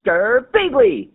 Girbeagly!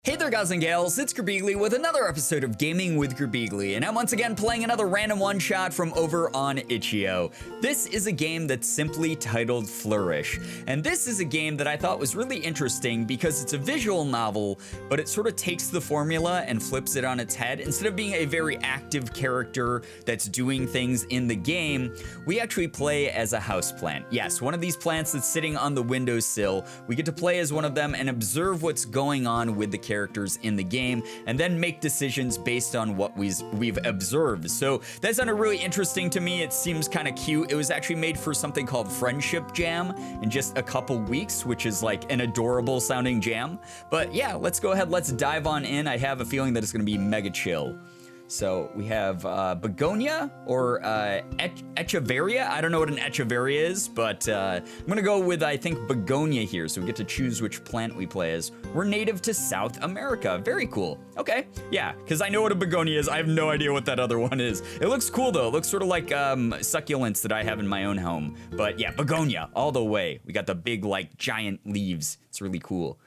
Hey there guys and gals, it's Girbeagly with another episode of Gaming with Girbeagly, and I'm once again playing another random one-shot from over on itch.io. This is a game that's simply titled Flourish, and this is a game that I thought was really interesting because it's a visual novel, but it sort of takes the formula and flips it on its head. Instead of being a very active character that's doing things in the game, we actually play as a houseplant. Yes, one of these plants that's sitting on the windowsill. We get to play as one of them and observe what's going on with the characters in the game, and then make decisions based on what we've observed. So that sounded really interesting to me. It seems kind of cute. It was actually made for something called Friendship Jam in just a couple weeks, which is like an adorable sounding jam. But yeah, let's go ahead, let's dive on in. I have a feeling that it's gonna be mega chill. So we have begonia or echeveria. I don't know what an echeveria is, but I'm gonna go with, I think, begonia here. So we get to choose which plant we play as. We're native to South America. Very cool. Okay, yeah, because I know what a begonia is. I have no idea what that other one is. It looks cool though. It looks sort of like succulents that I have in my own home. But yeah, begonia all the way. We got the big, like, giant leaves. It's really cool.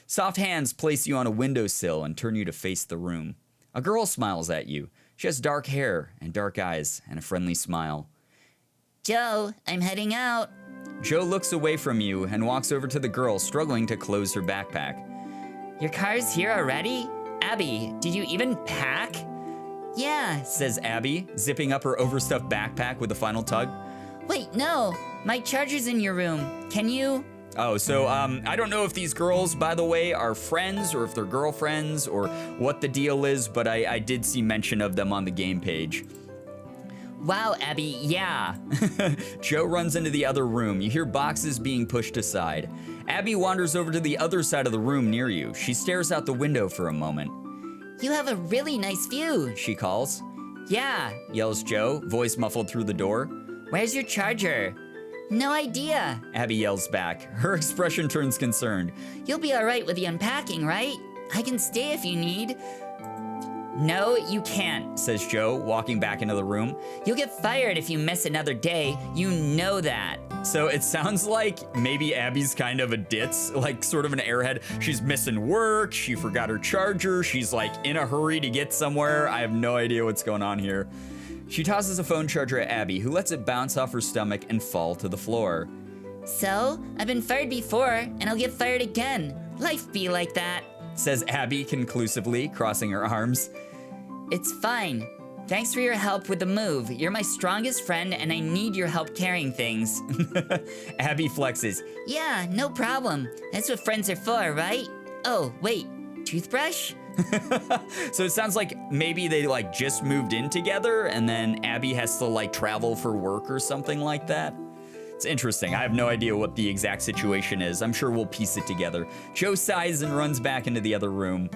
Soft hands place you on a windowsill and turn you to face the room. A girl smiles at you. She has dark hair and dark eyes and a friendly smile. Joe, I'm heading out. Joe looks away from you and walks over to the girl, struggling to close her backpack. Your car's here already? Abby, did you even pack? Yeah, says Abby, zipping up her overstuffed backpack with a final tug. Wait, no, my charger's in your room. Can you? Oh, so I don't know if these girls, by the way, are friends or if they're girlfriends or what the deal is, but I did see mention of them on the game page. Wow, Abby, yeah. Joe runs into the other room. You hear boxes being pushed aside. Abby wanders over to the other side of the room near you. She stares out the window for a moment. You have a really nice view, she calls. Yeah, yells Joe, voice muffled through the door. Where's your charger? No idea, Abby yells back. Her expression turns concerned. You'll be all right with the unpacking, right? I can stay if you need. No, you can't, says Joe, walking back into the room. You'll get fired if you miss another day. You know that. So it sounds like maybe Abby's kind of a ditz, like sort of an airhead. She's missing work, she forgot her charger, she's like in a hurry to get somewhere. I have no idea what's going on here. She tosses a phone charger at Abby, who lets it bounce off her stomach and fall to the floor. So, I've been fired before, and I'll get fired again. Life be like that, says Abby conclusively, crossing her arms. It's fine. Thanks for your help with the move. You're my strongest friend, and I need your help carrying things. Abby flexes. Yeah, no problem. That's what friends are for, right? Oh, wait, toothbrush? So it sounds like maybe they like just moved in together and then Abby has to like travel for work or something like that. It's interesting. I have no idea what the exact situation is. I'm sure we'll piece it together. Joe sighs and runs back into the other room.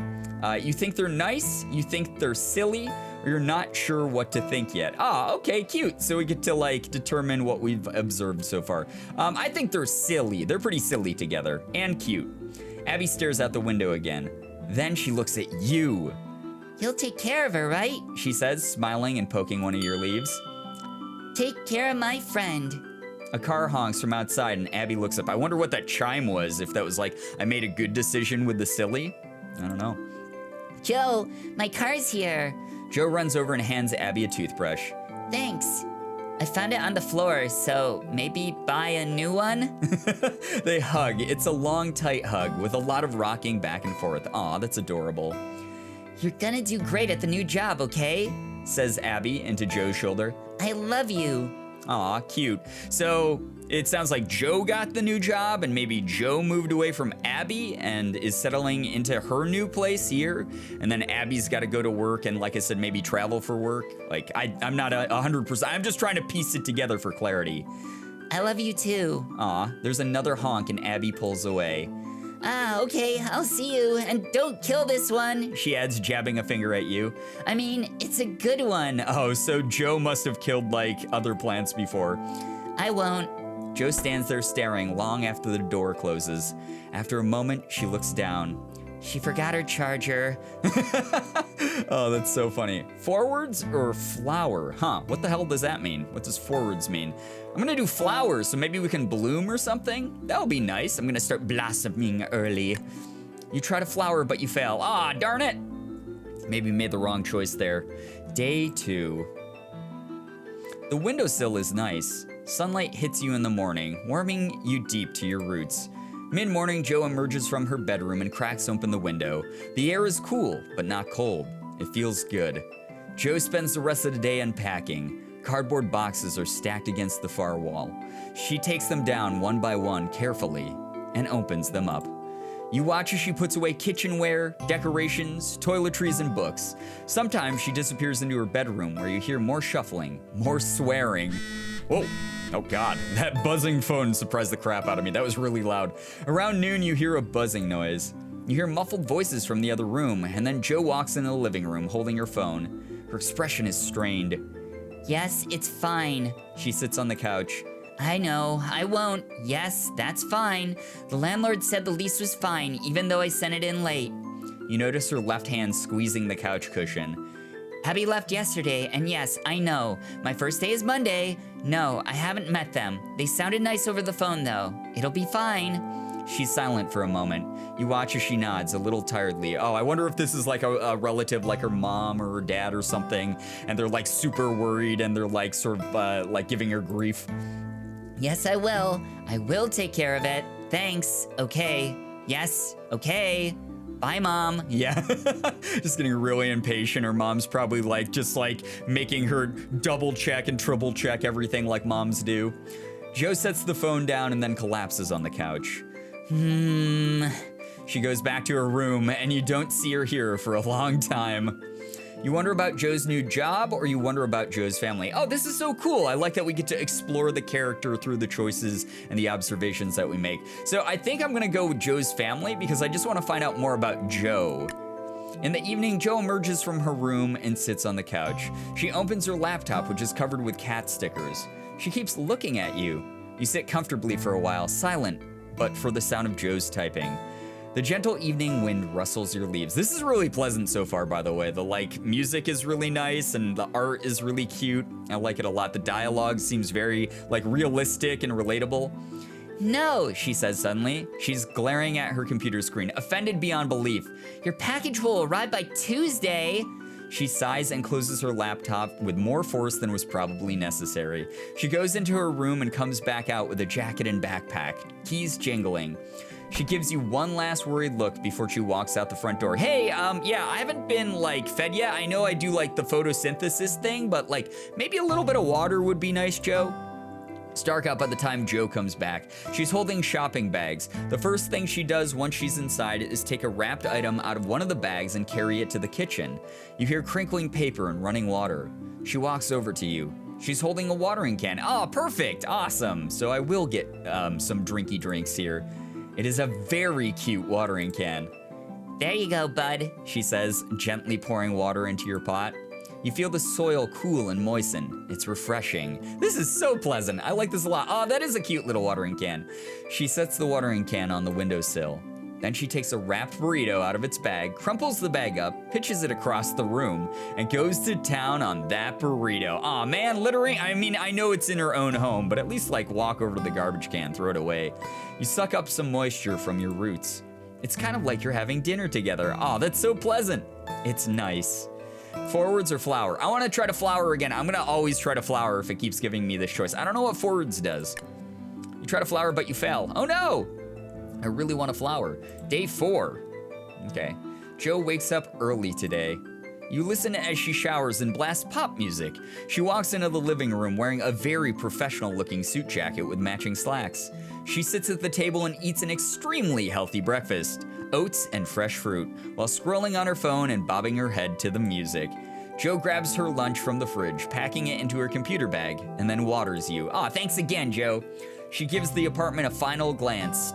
You think they're nice? You think they're silly? Or you're not sure what to think yet? Ah, okay, cute. So we get to like determine what we've observed so far. I think they're silly. They're pretty silly together and cute. Abby stares out the window again. Then she looks at you. You'll take care of her, right? She says, smiling and poking one of your leaves. Take care of my friend. A car honks from outside and Abby looks up. I wonder what that chime was, if that was like, I made a good decision with the silly. I don't know. Joe, my car's here. Joe runs over and hands Abby a toothbrush. Thanks. I found it on the floor, so maybe buy a new one? They hug. It's a long, tight hug with a lot of rocking back and forth. Aw, that's adorable. You're gonna do great at the new job, okay? Says Abby into Joe's shoulder. I love you. Aw, cute. So it sounds like Joe got the new job and maybe Joe moved away from Abby and is settling into her new place here. And then Abby's got to go to work and, like I said, maybe travel for work. Like, I'm not 100%. I'm just trying to piece it together for clarity. I love you too. Aw, there's another honk and Abby pulls away. Ah, okay, I'll see you, and don't kill this one, she adds, jabbing a finger at you. I mean, it's a good one. Oh, so Joe must have killed, like, other plants before. I won't. Joe stands there staring long after the door closes. After a moment, she looks down. She forgot her charger. Oh, that's so funny. Forwards or flower? Huh, what the hell does that mean? What does forwards mean? I'm gonna do flowers, so maybe we can bloom or something? That would be nice. I'm gonna start blossoming early. You try to flower, but you fail. Ah, darn it. Maybe made the wrong choice there. Day 2. The windowsill is nice. Sunlight hits you in the morning, warming you deep to your roots. Mid-morning, Jo emerges from her bedroom and cracks open the window. The air is cool, but not cold. It feels good. Jo spends the rest of the day unpacking. Cardboard boxes are stacked against the far wall. She takes them down one by one carefully and opens them up. You watch as she puts away kitchenware, decorations, toiletries, and books. Sometimes she disappears into her bedroom where you hear more shuffling, more swearing. Whoa. Oh God, that buzzing phone surprised the crap out of me. That was really loud. Around noon, you hear a buzzing noise. You hear muffled voices from the other room, and then Jo walks into the living room holding her phone. Her expression is strained. Yes, it's fine. She sits on the couch. I know, I won't. Yes, that's fine. The landlord said the lease was fine, even though I sent it in late. You notice her left hand squeezing the couch cushion. Abby left yesterday, and yes, I know. My first day is Monday. No, I haven't met them. They sounded nice over the phone, though. It'll be fine. She's silent for a moment. You watch as she nods a little tiredly. Oh, I wonder if this is like a relative, like her mom or her dad or something, and they're like super worried and they're like sort of like giving her grief. Yes, I will. I will take care of it. Thanks. Okay. Yes. Okay. Bye, Mom. Yeah, just getting really impatient. Her mom's probably like just like making her double check and triple check everything like moms do. Jo sets the phone down and then collapses on the couch. She goes back to her room and you don't see her here for a long time. You wonder about Jo's new job, or you wonder about Jo's family. Oh, this is so cool. I like that we get to explore the character through the choices and the observations that we make. So I think I'm gonna go with Jo's family because I just wanna find out more about Jo. In the evening, Jo emerges from her room and sits on the couch. She opens her laptop, which is covered with cat stickers. She keeps looking at you. You sit comfortably for a while, silent, but for the sound of Jo's typing. The gentle evening wind rustles your leaves. This is really pleasant so far, by the way. The music is really nice and the art is really cute. I like it a lot. The dialogue seems very realistic and relatable. No, She says suddenly. She's glaring at her computer screen, offended beyond belief. Your package will arrive by Tuesday. She sighs and closes her laptop with more force than was probably necessary. She goes into her room and comes back out with a jacket and backpack, keys jingling. She gives you one last worried look before she walks out the front door. Hey, yeah, I haven't been fed yet. I know I do the photosynthesis thing, but maybe a little bit of water would be nice, Jo. It's dark out by the time Jo comes back. She's holding shopping bags. The first thing she does once she's inside is take a wrapped item out of one of the bags and carry it to the kitchen. You hear crinkling paper and running water. She walks over to you. She's holding a watering can. Oh, perfect, awesome. So I will get some drinky drinks here. It is a very cute watering can. There you go, bud, she says, gently pouring water into your pot. You feel the soil cool and moisten. It's refreshing. This is so pleasant. I like this a lot. Oh, that is a cute little watering can. She sets the watering can on the windowsill. Then she takes a wrapped burrito out of its bag, crumples the bag up, pitches it across the room, and goes to town on that burrito. Aw, man, littering? I mean, I know it's in her own home, but at least walk over to the garbage can, throw it away. You suck up some moisture from your roots. It's kind of like you're having dinner together. Aw, that's so pleasant. It's nice. Forwards or flower? I want to try to flower again. I'm gonna always try to flower if it keeps giving me this choice. I don't know what forwards does. You try to flower, but you fail. Oh no! I really want a flower. Day 4. Okay. Jo wakes up early today. You listen as she showers and blasts pop music. She walks into the living room wearing a very professional-looking suit jacket with matching slacks. She sits at the table and eats an extremely healthy breakfast, oats and fresh fruit, while scrolling on her phone and bobbing her head to the music. Jo grabs her lunch from the fridge, packing it into her computer bag, and then waters you. Aw, thanks again, Jo. She gives the apartment a final glance,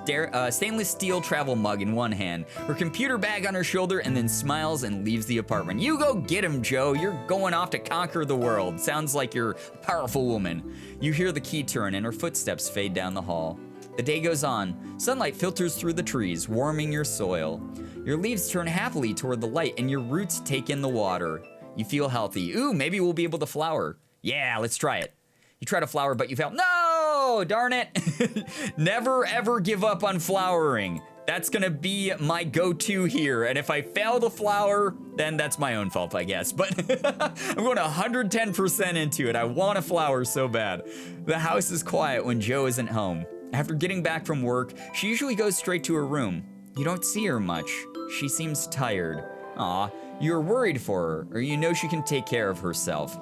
stainless steel travel mug in one hand, her computer bag on her shoulder, and then smiles and leaves the apartment. You go get him, Jo. You're going off to conquer the world. Sounds like you're a powerful woman. You hear the key turn and her footsteps fade down the hall. The day goes on. Sunlight filters through the trees, warming your soil. Your leaves turn happily toward the light, and your roots take in the water. You feel healthy. Ooh, maybe we'll be able to flower. Yeah, let's try it. You try to flower, but you fail. No, darn it. Never, ever give up on flowering. That's gonna be my go-to here. And if I fail to flower, then that's my own fault, I guess. But I'm going 110% into it. I want to flower so bad. The house is quiet when Joe isn't home. After getting back from work, she usually goes straight to her room. You don't see her much. She seems tired. Aw, you're worried for her, or you know she can take care of herself.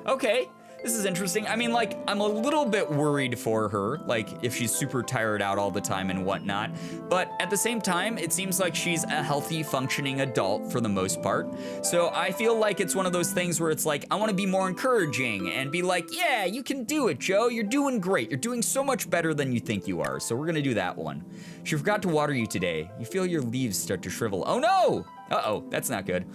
Okay. This is interesting. I mean, like, I'm a little bit worried for her, like, if she's super tired out all the time and whatnot. But at the same time, it seems like she's a healthy, functioning adult for the most part. So I feel like it's one of those things where it's like, I want to be more encouraging and be like, yeah, you can do it, Joe. You're doing great. You're doing so much better than you think you are. So we're going to do that one. She forgot to water you today. You feel your leaves start to shrivel. Oh, no. Uh-oh, that's not good.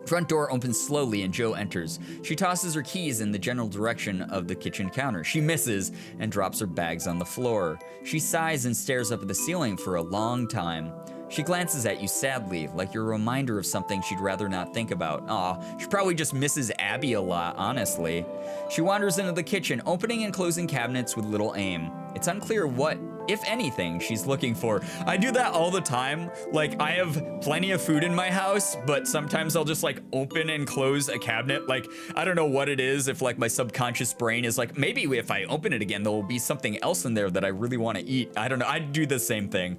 Front door opens slowly and Joe enters. She tosses her keys in the general direction of the kitchen counter. She misses and drops her bags on the floor. She sighs and stares up at the ceiling for a long time. She glances at you sadly, like you're a reminder of something she'd rather not think about. Aw, she probably just misses Abby a lot, honestly. She wanders into the kitchen, opening and closing cabinets with little aim. It's unclear what, if anything, she's looking for. I do that all the time. Like, I have plenty of food in my house, but sometimes I'll just like open and close a cabinet. Like, I don't know what it is, if like my subconscious brain is like, maybe if I open it again, there will be something else in there that I really want to eat. I don't know, I do the same thing.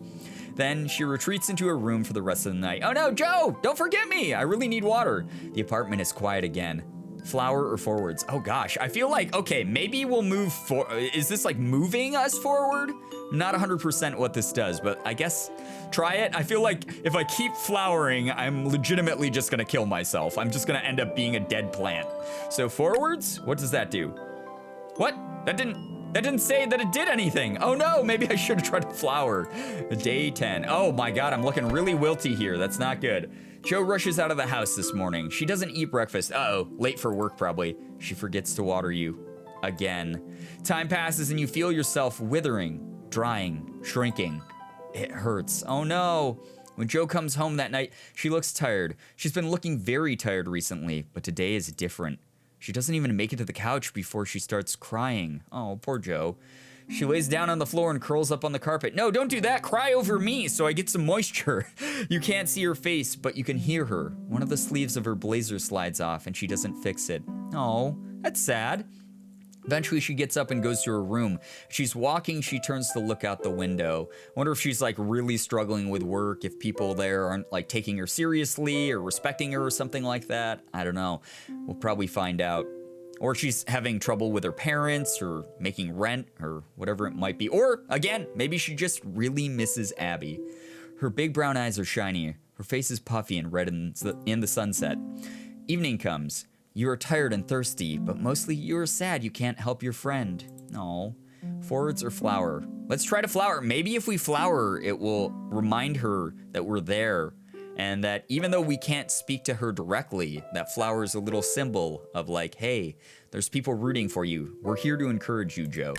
Then she retreats into her room for the rest of the night. Oh no, Joe, don't forget me. I really need water. The apartment is quiet again. Flower or forwards? Oh gosh, I feel like, okay, maybe we'll move is this like moving us forward? Not 100% what this does, but I guess try it. I feel like if I keep flowering, I'm legitimately just gonna kill myself. I'm just gonna end up being a dead plant. So forwards, what does that do? What? That didn't say that it did anything. Oh no, maybe I should have tried to flower. Day 10. Oh my God, I'm looking really wilty here. That's not good. Joe rushes out of the house this morning. She doesn't eat breakfast. Uh-oh, late for work probably. She forgets to water you. Again. Time passes and you feel yourself withering, drying, shrinking. It hurts. Oh no. When Joe comes home that night, she looks tired. She's been looking very tired recently, but today is different. She doesn't even make it to the couch before she starts crying. Oh, poor Joe. She lays down on the floor and curls up on the carpet. No, don't do that. Cry over me so I get some moisture. You can't see her face, but you can hear her. One of the sleeves of her blazer slides off and she doesn't fix it. Oh, that's sad. Eventually, she gets up and goes to her room. She's walking, she turns to look out the window. Wonder if she's like really struggling with work, if people there aren't like taking her seriously or respecting her or something like that. I don't know. We'll probably find out. Or she's having trouble with her parents or making rent or whatever it might be. Or, again, maybe she just really misses Abby. Her big brown eyes are shiny. Her face is puffy and red in the sunset. Evening comes. You are tired and thirsty, but mostly you are sad you can't help your friend. No. Forwards or flower? Let's try to flower. Maybe if we flower, it will remind her that we're there. And that even though we can't speak to her directly, that flower is a little symbol of like, hey, there's people rooting for you. We're here to encourage you, Joe.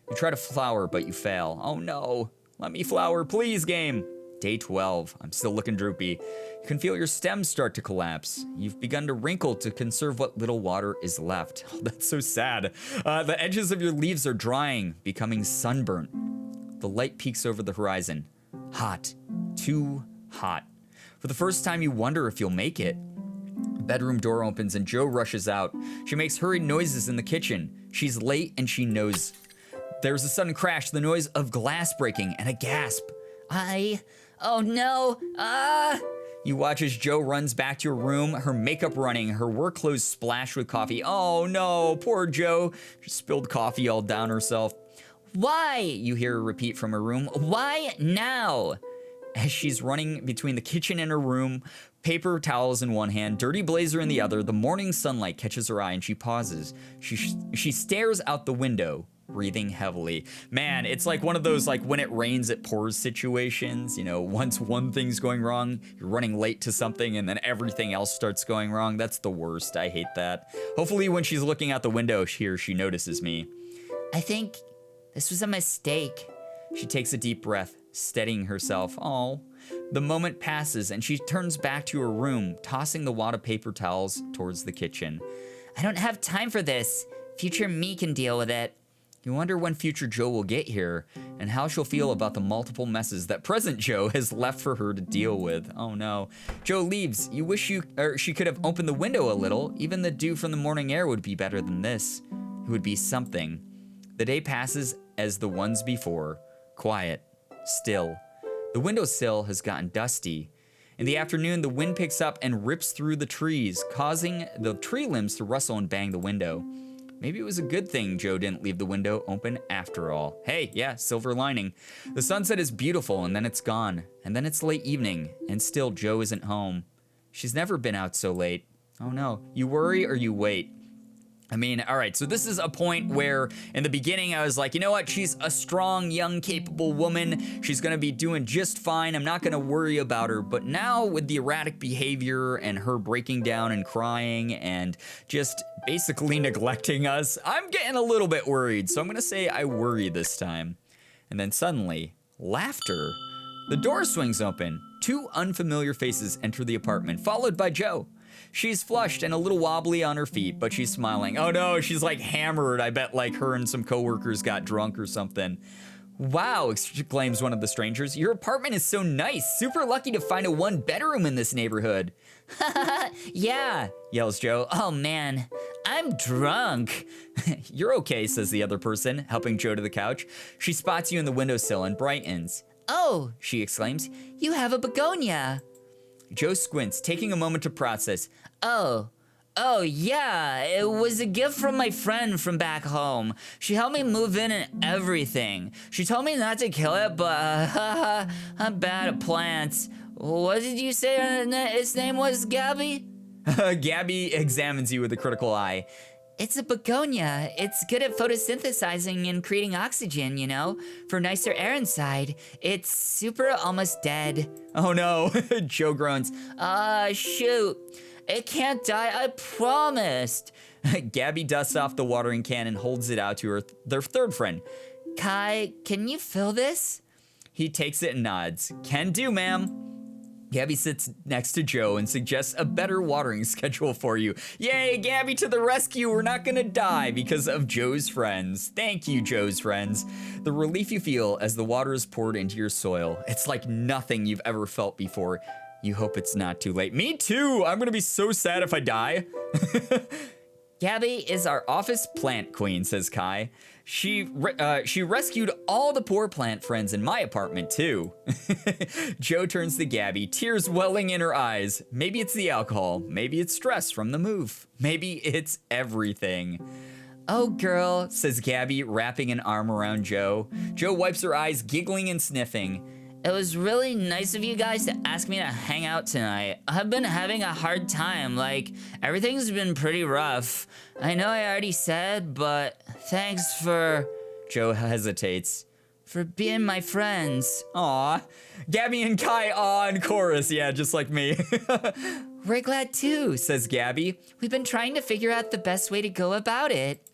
You try to flower, but you fail. Oh no. Let me flower, please, game. Day 12. I'm still looking droopy. You can feel your stems start to collapse. You've begun to wrinkle to conserve what little water is left. Oh, that's so sad. The edges of your leaves are drying, becoming sunburnt. The light peeks over the horizon. Hot. Too hot. For the first time, you wonder if you'll make it. The bedroom door opens and Joe rushes out. She makes hurried noises in the kitchen. She's late and she knows. There's a sudden crash, the noise of glass breaking, and a gasp. Oh no, You watch as Joe runs back to her room, her makeup running, her work clothes splashed with coffee. Oh no, poor Joe. She spilled coffee all down herself. Why? You hear her repeat from her room. Why now? As she's running between the kitchen and her room, paper towels in one hand, dirty blazer in the other, the morning sunlight catches her eye and she pauses. She stares out the window, breathing heavily. Man, it's like one of those like when it rains it pours situations. You know, once one thing's going wrong, you're running late to something and then everything else starts going wrong. That's the worst. I hate that. Hopefully when she's looking out the window here, she notices me. I think this was a mistake. She takes a deep breath, steadying herself. Oh. The moment passes and she turns back to her room, tossing the wad of paper towels towards the kitchen. I don't have time for this. Future me can deal with it. You wonder when future Joe will get here and how she'll feel about the multiple messes that present Joe has left for her to deal with. Oh no. Joe leaves. You wish she could have opened the window a little. Even the dew from the morning air would be better than this. It would be something. The day passes as the ones before. Quiet. Still. The windowsill has gotten dusty. In the afternoon, the wind picks up and rips through the trees, causing the tree limbs to rustle and bang the window. Maybe it was a good thing Joe didn't leave the window open after all. Hey, yeah, silver lining. The sunset is beautiful and then it's gone. And then it's late evening and still Joe isn't home. She's never been out so late. Oh no, you worry or you wait. I mean, all right, so this is a point where in the beginning I was like, you know what? She's a strong, young, capable woman. She's gonna be doing just fine. I'm not gonna worry about her. But now with the erratic behavior and her breaking down and crying and just basically neglecting us, I'm getting a little bit worried. So I'm gonna say I worry this time. And then suddenly, laughter. The door swings open. Two unfamiliar faces enter the apartment, followed by Joe. She's flushed and a little wobbly on her feet, but she's smiling. Oh no, she's like hammered. I bet like her and some coworkers got drunk or something. Wow, exclaims one of the strangers. Your apartment is so nice. Super lucky to find a one bedroom in this neighborhood. Yeah, Yells Joe. oh man, I'm drunk. You're okay, says the other person, helping Joe to the couch. She spots you in the windowsill and brightens. Oh, she exclaims, you have a begonia. Joe squints, taking a moment to process. Oh yeah, it was a gift from my friend from back home. She helped me move in and everything. She told me not to kill it, but I'm bad at plants. What did you say its name was, Gabby? Gabby examines you with a critical eye. It's a begonia. It's good at photosynthesizing and creating oxygen, you know, for nicer air inside. It's super almost dead. Oh no, Joe groans. Shoot. It can't die, I promised. Gabby dusts off the watering can and holds it out to their third friend. Kai, can you fill this? He takes it and nods. Can do, ma'am. Gabby sits next to Joe and suggests a better watering schedule for you. Yay, Gabby to the rescue. We're not gonna die because of Joe's friends. Thank you, Joe's friends. The relief you feel as the water is poured into your soil. It's like nothing you've ever felt before. You hope it's not too late. Me too. I'm gonna be so sad if I die. Gabby is our office plant queen, says Kai. She rescued all the poor plant friends in my apartment, too. Joe turns to Gabby, tears welling in her eyes. Maybe it's the alcohol. Maybe it's stress from the move. Maybe it's everything. Oh, girl, says Gabby, wrapping an arm around Joe. Joe wipes her eyes, giggling and sniffing. It was really nice of you guys to ask me to hang out tonight. I've been having a hard time, like, everything's been pretty rough. I know I already said, but thanks for... Joe hesitates. For being my friends. Aw. Gabby and Kai aw in chorus, yeah, just like me. We're glad too, says Gabby. We've been trying to figure out the best way to go about it.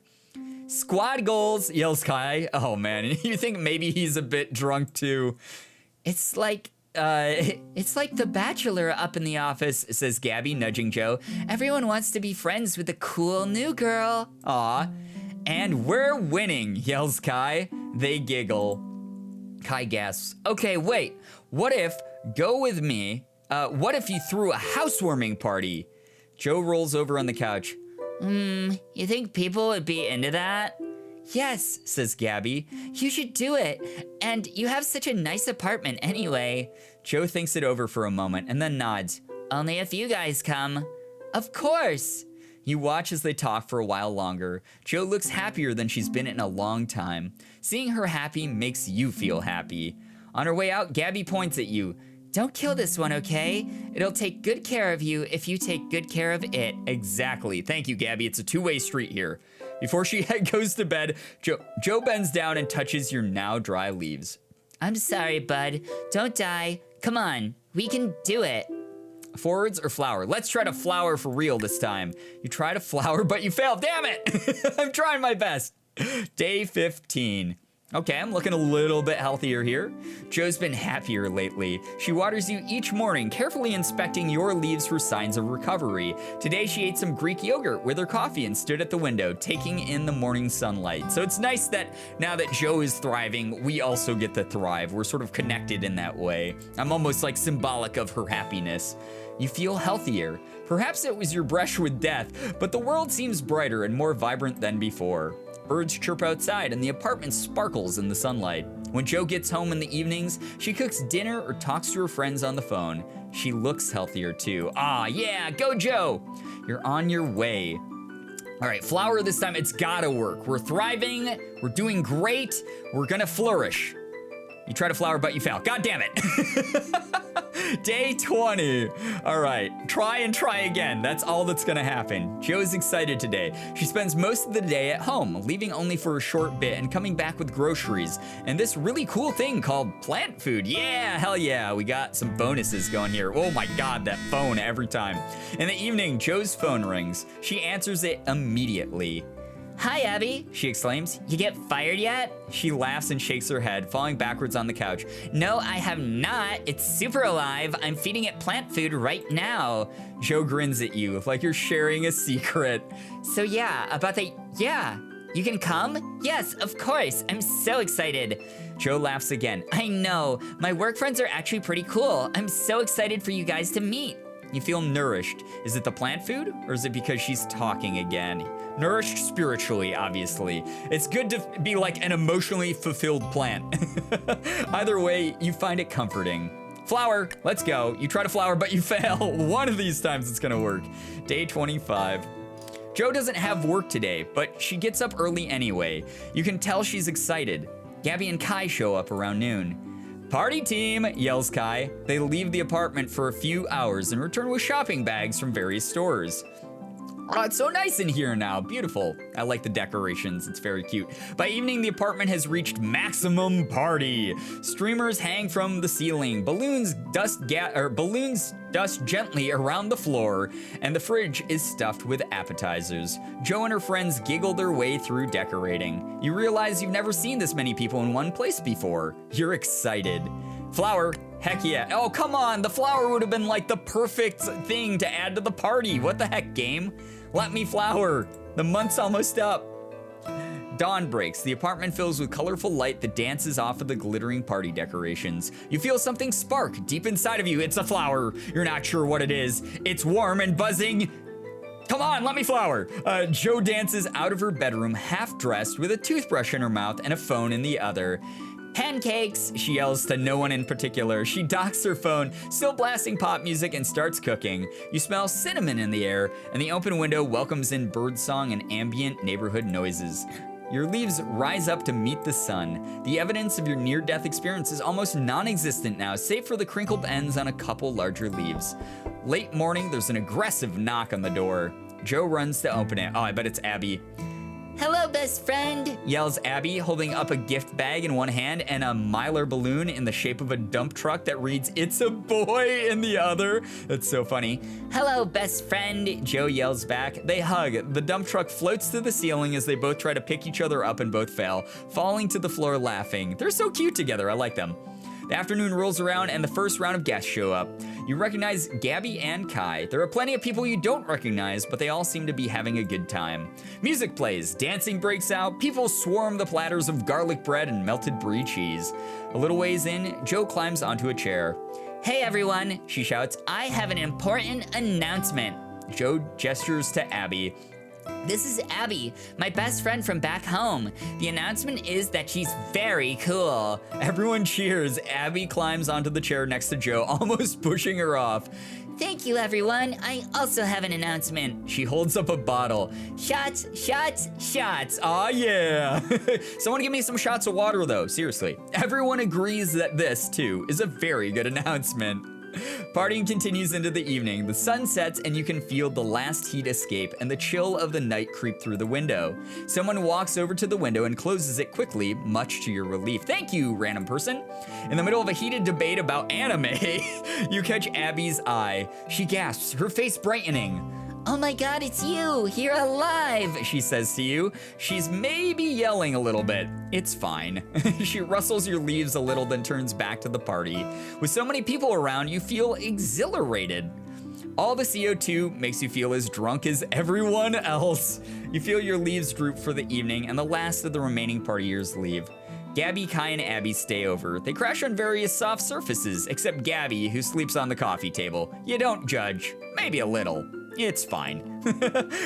Squad goals, yells Kai. Oh man, you think maybe he's a bit drunk too. It's like The Bachelor up in the office, says Gabby, nudging Joe. Everyone wants to be friends with the cool new girl. Aw. And we're winning, yells Kai. They giggle. Kai gasps. Okay, wait. What if, go with me, what if you threw a housewarming party? Joe rolls over on the couch. You think people would be into that? Yes, says Gabby. You should do it. And you have such a nice apartment anyway. Joe thinks it over for a moment and then nods. Only if you guys come. Of course. You watch as they talk for a while longer. Joe looks happier than she's been in a long time. Seeing her happy makes you feel happy. On her way out, Gabby points at you. Don't kill this one, okay? It'll take good care of you if you take good care of it. Exactly. Thank you, Gabby. It's a two-way street here. Before she goes to bed, Joe bends down and touches your now dry leaves. I'm sorry, bud. Don't die. Come on. We can do it. Forwards or flower? Let's try to flower for real this time. You try to flower, but you fail. Damn it! I'm trying my best. Day 15. Okay, I'm looking a little bit healthier here. Joe's been happier lately. She waters you each morning, carefully inspecting your leaves for signs of recovery. Today she ate some Greek yogurt with her coffee and stood at the window, taking in the morning sunlight. So it's nice that now that Joe is thriving, we also get to thrive. We're sort of connected in that way. I'm almost like symbolic of her happiness. You feel healthier. Perhaps it was your brush with death, but the world seems brighter and more vibrant than before. Birds chirp outside and the apartment sparkles in the sunlight. When Joe gets home in the evenings, she cooks dinner or talks to her friends on the phone. She looks healthier too. Ah, yeah, go Joe! You're on your way. All right, flower this time, it's gotta work. We're thriving, we're doing great, we're gonna flourish. You try to flower, but you fail. God damn it. Day 20. All right, try and try again. That's all that's gonna happen. Joe's excited today. She spends most of the day at home, leaving only for a short bit and coming back with groceries and this really cool thing called plant food. Yeah, hell yeah, we got some bonuses going here. Oh my God, that phone every time. In the evening, Joe's phone rings. She answers it immediately. Hi, Abby, she exclaims. You get fired yet? She laughs and shakes her head, falling backwards on the couch. No, I have not. It's super alive. I'm feeding it plant food right now. Joe grins at you like you're sharing a secret. So yeah, about the, yeah. You can come? Yes, of course. I'm so excited. Joe laughs again. I know. My work friends are actually pretty cool. I'm so excited for you guys to meet. You feel nourished. Is it the plant food, or is it because she's talking again? Nourished spiritually, obviously. It's good to be like an emotionally fulfilled plant. Either way, you find it comforting. Flower, let's go. You try to flower, but you fail. One of these times it's gonna work. Day 25. Joe doesn't have work today, but she gets up early anyway. You can tell she's excited. Gabby and Kai show up around noon. Party team, yells Kai. They leave the apartment for a few hours and return with shopping bags from various stores. Oh, it's so nice in here now. Beautiful. I like the decorations. It's very cute. By evening, the apartment has reached maximum party. Streamers hang from the ceiling. Balloons dust gently around the floor, and the fridge is stuffed with appetizers. Joe and her friends giggle their way through decorating. You realize you've never seen this many people in one place before. You're excited. Flower. Heck yeah. Oh, come on. The flower would have been like the perfect thing to add to the party. What the heck, game? Let me flower. The month's almost up. Dawn breaks. The apartment fills with colorful light that dances off of the glittering party decorations. You feel something spark deep inside of you. It's a flower. You're not sure what it is. It's warm and buzzing. Come on, let me flower. Joe dances out of her bedroom, half dressed, with a toothbrush in her mouth and a phone in the other. Pancakes, she yells to no one in particular. She docks her phone, still blasting pop music, and starts cooking. You smell cinnamon in the air, and the open window welcomes in birdsong and ambient neighborhood noises. Your leaves rise up to meet the sun. The evidence of your near-death experience is almost non-existent now, save for the crinkled ends on a couple larger leaves. Late morning, there's an aggressive knock on the door. Joe runs to open it. Oh, I bet it's Abby. Hello, best friend, yells Abby, holding up a gift bag in one hand and a Mylar balloon in the shape of a dump truck that reads, "It's a boy," in the other. That's so funny. Hello, best friend, Joe yells back. They hug. The dump truck floats to the ceiling as they both try to pick each other up and both fail, falling to the floor laughing. They're so cute together. I like them. The afternoon rolls around and the first round of guests show up. You recognize Gabby and Kai. There are plenty of people you don't recognize, but they all seem to be having a good time. Music plays, dancing breaks out, people swarm the platters of garlic bread and melted brie cheese. A little ways in, Joe climbs onto a chair. Hey everyone, she shouts, I have an important announcement. Joe gestures to Abby. This is Abby, my best friend from back home. The announcement is that she's very cool. Everyone cheers. Abby climbs onto the chair next to Joe, almost pushing her off. Thank you, everyone. I also have an announcement. She holds up a bottle. Shots, shots, shots. Aw, yeah. Someone give me some shots of water, though. Seriously. Everyone agrees that this, too, is a very good announcement. Partying continues into the evening. The sun sets and you can feel the last heat escape and the chill of the night creep through the window. Someone walks over to the window and closes it quickly, much to your relief. Thank you, random person. In the middle of a heated debate about anime, you catch Abby's eye. She gasps, her face brightening. Oh my god, it's you! You're alive! She says to you. She's maybe yelling a little bit. It's fine. She rustles your leaves a little, then turns back to the party. With so many people around, you feel exhilarated. All the CO2 makes you feel as drunk as everyone else. You feel your leaves droop for the evening, and the last of the remaining partiers leave. Gabby, Kai, and Abby stay over. They crash on various soft surfaces, except Gabby, who sleeps on the coffee table. You don't judge. Maybe a little. It's fine.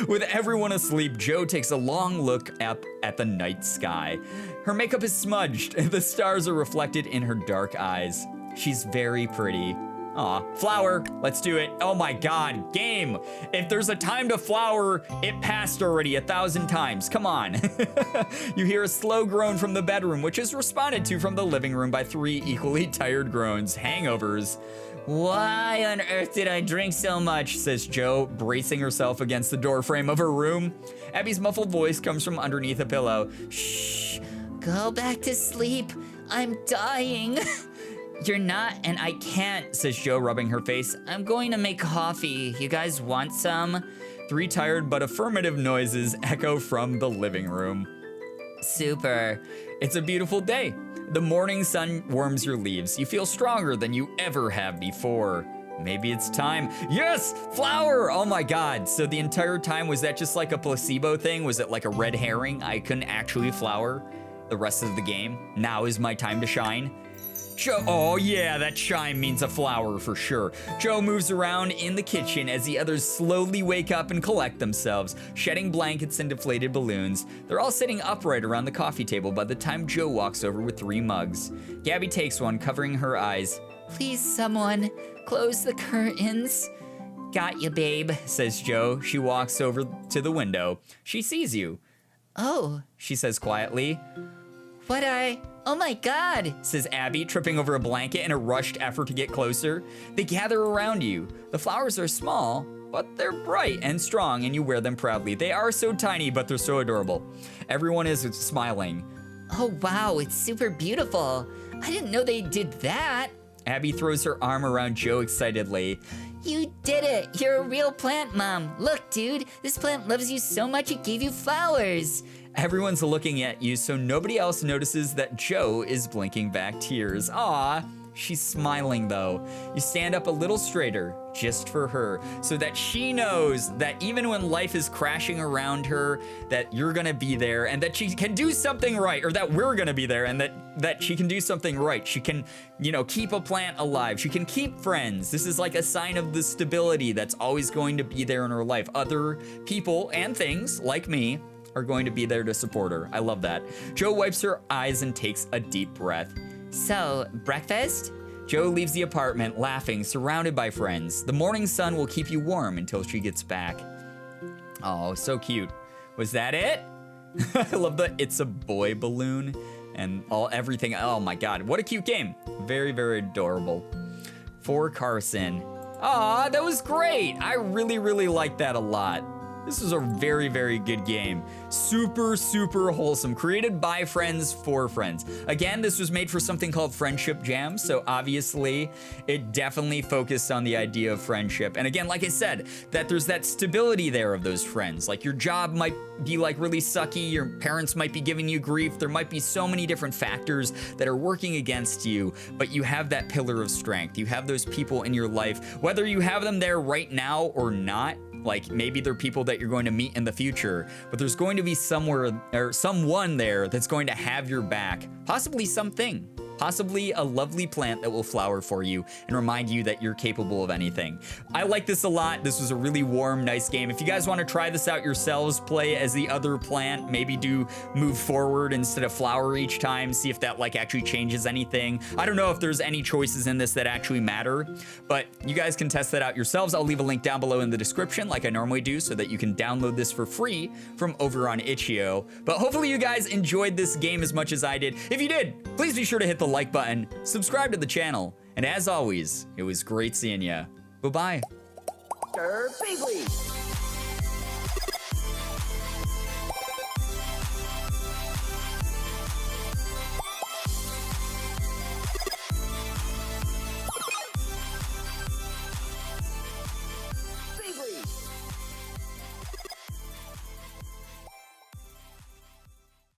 With everyone asleep, Jo takes a long look up at the night sky. Her makeup is smudged, and the stars are reflected in her dark eyes. She's very pretty. Aw, flower, let's do it. Oh my god, game. If there's a time to flower, it passed already 1,000 times. Come on. You hear a slow groan from the bedroom, which is responded to from the living room by 3 equally tired groans. Hangovers. Why on earth did I drink so much? Says Jo, bracing herself against the doorframe of her room. Abby's muffled voice comes from underneath a pillow. Shh, go back to sleep. I'm dying. You're not, and I can't, says Jo, rubbing her face. I'm going to make coffee. You guys want some? 3 tired but affirmative noises echo from the living room. Super. It's a beautiful day. The morning sun warms your leaves. You feel stronger than you ever have before. Maybe it's time. Yes, flower! Oh my god. So the entire time, was that just like a placebo thing? Was it like a red herring? I couldn't actually flower the rest of the game. Now is my time to shine. Jo, oh yeah, that chime means a flower for sure. Jo moves around in the kitchen as the others slowly wake up and collect themselves, shedding blankets and deflated balloons. They're all sitting upright around the coffee table by the time Jo walks over with 3 mugs. Gabby takes one, covering her eyes. Please, someone, close the curtains. Got you, babe, says Jo. She walks over to the window. She sees you. Oh, she says quietly. Oh my god, says Abby, tripping over a blanket in a rushed effort to get closer. They gather around you. The flowers are small, but they're bright and strong, and you wear them proudly. They are so tiny, but they're so adorable. Everyone is smiling. Oh wow, it's super beautiful. I didn't know they did that. Abby throws her arm around Jo excitedly. You did it! You're a real plant, Mom. Look, dude, this plant loves you so much it gave you flowers. Everyone's looking at you, so nobody else notices that Jo is blinking back tears. Aw, she's smiling though. You stand up a little straighter, just for her, so that she knows that even when life is crashing around her, that you're gonna be there, and that she can do something right, or that we're gonna be there, and that she can do something right. She can, keep a plant alive. She can keep friends. This is like a sign of the stability that's always going to be there in her life. Other people and things, like me, are going to be there to support her. I love that. Jo wipes her eyes and takes a deep breath. So, breakfast? Jo leaves the apartment, laughing, surrounded by friends. The morning sun will keep you warm until she gets back. Oh, so cute. Was that it? I love the "it's a boy" balloon and everything. Oh my god, what a cute game. Very, very adorable. For Carson. Aw, that was great. I really, really liked that a lot. This is a very, very good game. Super, super wholesome. Created by friends for friends. Again, this was made for something called Friendship Jam, so obviously it definitely focused on the idea of friendship. And again, like I said, that there's that stability there of those friends. Like your job might be like really sucky, your parents might be giving you grief, there might be so many different factors that are working against you, but you have that pillar of strength. You have those people in your life, whether you have them there right now or not. Like maybe they're people that you're going to meet in the future, but there's going to be somewhere or someone there that's going to have your back, possibly something. Possibly a lovely plant that will flower for you and remind you that you're capable of anything. I like this a lot. This was a really warm, nice game. If you guys want to try this out yourselves, play as the other plant, maybe do move forward instead of flower each time, see if that like actually changes anything. I don't know if there's any choices in this that actually matter, but you guys can test that out yourselves. I'll leave a link down below in the description like I normally do so that you can download this for free from over on itch.io. But hopefully you guys enjoyed this game as much as I did. If you did, please be sure to hit the like button, subscribe to the channel, and as always, it was great seeing ya. Bye-bye. Girbeagly.